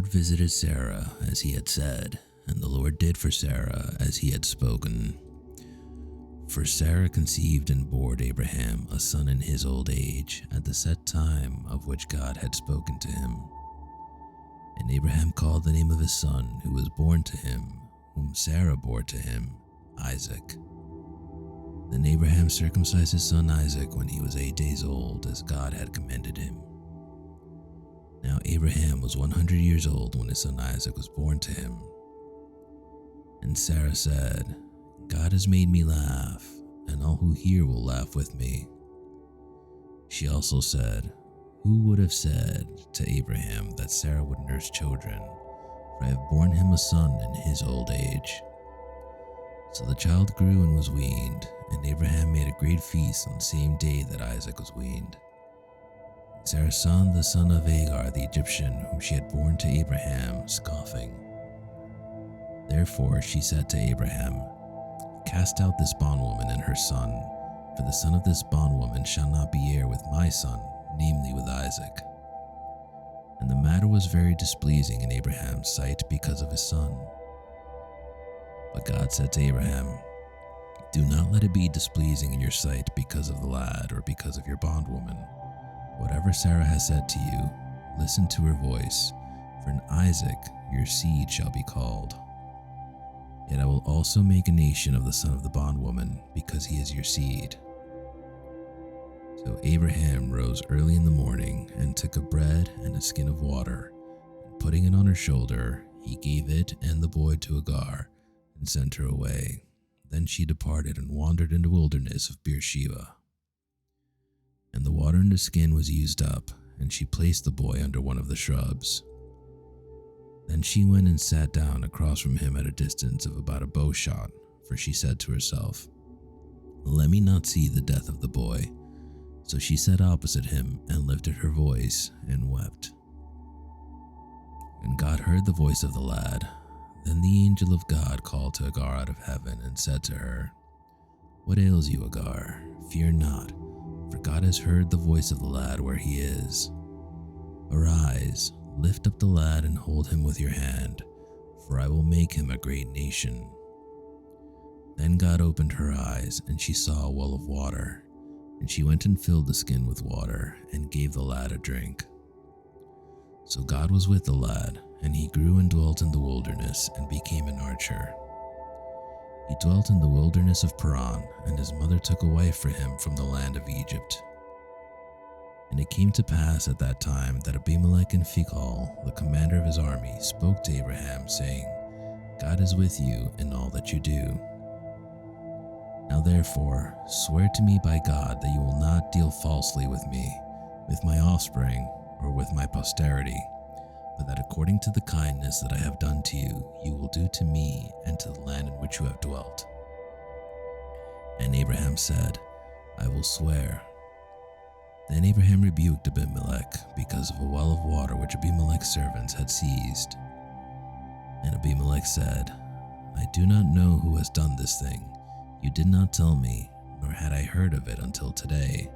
Lord visited Sarah as he had said, and the Lord did for Sarah as he had spoken. For Sarah conceived and bore Abraham a son in his old age at the set time of which God had spoken to him. And Abraham called the name of his son who was born to him, whom Sarah bore to him, Isaac. Then Abraham circumcised his son Isaac when he was 8 days old, as God had commanded him. Now Abraham was 100 years old when his son Isaac was born to him. And Sarah said, God has made me laugh, and all who hear will laugh with me. She also said, Who would have said to Abraham that Sarah would nurse children? For I have borne him a son in his old age. So the child grew and was weaned, and Abraham made a great feast on the same day that Isaac was weaned. Sarah saw the son of Hagar the Egyptian, whom she had borne to Abraham, scoffing. Therefore she said to Abraham, Cast out this bondwoman and her son, for the son of this bondwoman shall not be heir with my son, namely with Isaac. And the matter was very displeasing in Abraham's sight because of his son. But God said to Abraham, Do not let it be displeasing in your sight because of the lad or because of your bondwoman. Whatever Sarah has said to you, listen to her voice, for in Isaac your seed shall be called. Yet I will also make a nation of the son of the bondwoman, because he is your seed. So Abraham rose early in the morning and took a bread and a skin of water, and putting it on her shoulder, he gave it and the boy to Hagar and sent her away. Then she departed and wandered in the wilderness of Beersheba. And the water in the skin was used up, and she placed the boy under one of the shrubs. Then she went and sat down across from him at a distance of about a bow shot, for she said to herself, Let me not see the death of the boy. So she sat opposite him and lifted her voice and wept. And God heard the voice of the lad. Then the angel of God called to Hagar out of heaven and said to her, What ails you, Hagar? Fear not, for God has heard the voice of the lad where he is. Arise, lift up the lad and hold him with your hand, for I will make him a great nation. Then God opened her eyes, and she saw a well of water, and she went and filled the skin with water, and gave the lad a drink. So God was with the lad, and he grew and dwelt in the wilderness, and became an archer. He dwelt in the wilderness of Paran, and his mother took a wife for him from the land of Egypt. And it came to pass at that time that Abimelech and Phicol, the commander of his army, spoke to Abraham, saying, God is with you in all that you do. Now therefore, swear to me by God that you will not deal falsely with me, with my offspring, or with my posterity, but that according to the kindness that I have done to you, you will do to me and to the land in which you have dwelt. And Abraham said, I will swear. Then Abraham rebuked Abimelech because of a well of water which Abimelech's servants had seized. And Abimelech said, I do not know who has done this thing. You did not tell me, nor had I heard of it until today.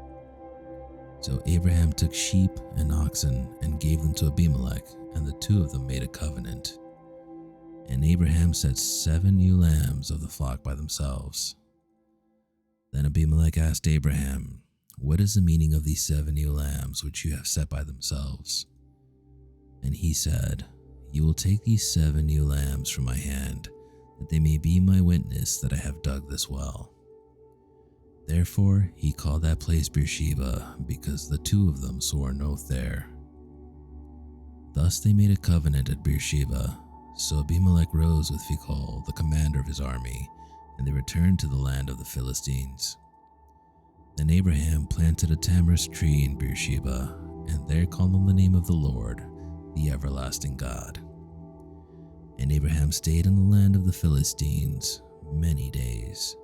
So Abraham took sheep and oxen and gave them to Abimelech, and the two of them made a covenant. And Abraham set 7 ewe lambs of the flock by themselves. Then Abimelech asked Abraham, What is the meaning of these 7 ewe lambs which you have set by themselves? And he said, You will take these 7 ewe lambs from my hand, that they may be my witness that I have dug this well. Therefore he called that place Beersheba, because the two of them swore an oath there. Thus they made a covenant at Beersheba. So Abimelech rose with Phicol, the commander of his army, and they returned to the land of the Philistines. Then Abraham planted a tamarisk tree in Beersheba, and there called on the name of the Lord, the everlasting God. And Abraham stayed in the land of the Philistines many days.